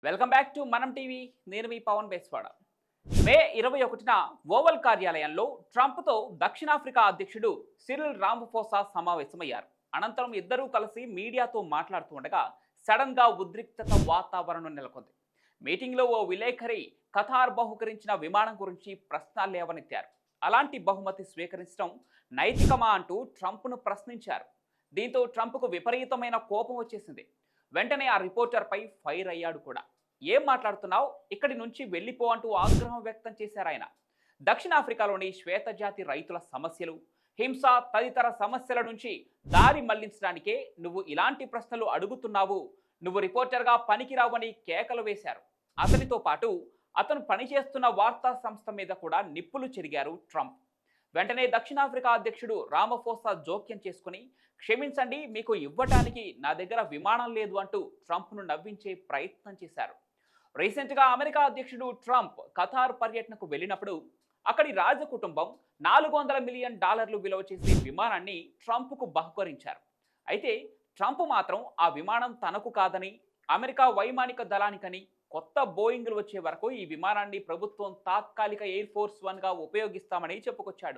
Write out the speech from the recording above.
Welcome back to మనం TV. నేను మీ పవన్ బేస్వాడ. మే 21న oval కార్యాలయంలో ట్రంప్తో దక్షిణాఫ్రికా అధ్యక్షుడు సిరిల్ రామఫోసా సమావేశమయ్యారు. అనంతరం ఇద్దరూ కలిసి మీడియాతో మాట్లాడుతూ ఉండగా సడన్ గా ఉద్రిక్తత వాతావరణం నెలకొంది. మీటింగ్లో ఓ విలేకరి ఖతార్ బహుకరించిన విమానం గురించి ప్రశ్నలు లేవనెత్తారు. అలాంటి బహుమతి స్వీకరించడం నైతికమా అంటూ ట్రంప్ను ప్రశ్నించారు. దీంతో ట్రంప్కు విపరీతమైన కోపం వచ్చేసింది. వెంటనే ఆ రిపోర్టర్పై ఫైర్ అయ్యాడు కూడా. ఏం మాట్లాడుతున్నావు, ఇక్కడి నుంచి వెళ్ళిపో అంటూ ఆగ్రహం వ్యక్తం చేశారు ఆయన. దక్షిణాఫ్రికాలోని శ్వేతజాతి రైతుల సమస్యలు, హింస తదితర సమస్యల నుంచి దారి మళ్లించడానికే నువ్వు ఇలాంటి ప్రశ్నలు అడుగుతున్నావు, నువ్వు రిపోర్టర్గా పనికిరావని కేకలు వేశారు. అతనితో పాటు అతను పనిచేస్తున్న వార్తా సంస్థ మీద కూడా నిప్పులు చెరిగారు ట్రంప్. వెంటనే దక్షిణాఫ్రికా అధ్యక్షుడు రామఫోసా జోక్యం చేసుకుని, క్షమించండి, మీకు ఇవ్వటానికి నా దగ్గర విమానం లేదు అంటూ ట్రంప్ను నవ్వించే ప్రయత్నం చేశారు. రీసెంట్గా అమెరికా అధ్యక్షుడు ట్రంప్ ఖతార్ పర్యటనకు వెళ్ళినప్పుడు అక్కడి రాజకుటుంబం $400 మిలియన్ విలువ చేసే విమానాన్ని ట్రంప్కు బహుకరించారు. అయితే ట్రంప్ మాత్రం ఆ విమానం తనకు కాదని, అమెరికా వైమానిక దళానికని, కొత్త బోయింగ్లు వచ్చే వరకు ఈ విమానాన్ని ప్రభుత్వం తాత్కాలిక ఎయిర్ ఫోర్స్ 1గా ఉపయోగిస్తామని చెప్పుకొచ్చాడు.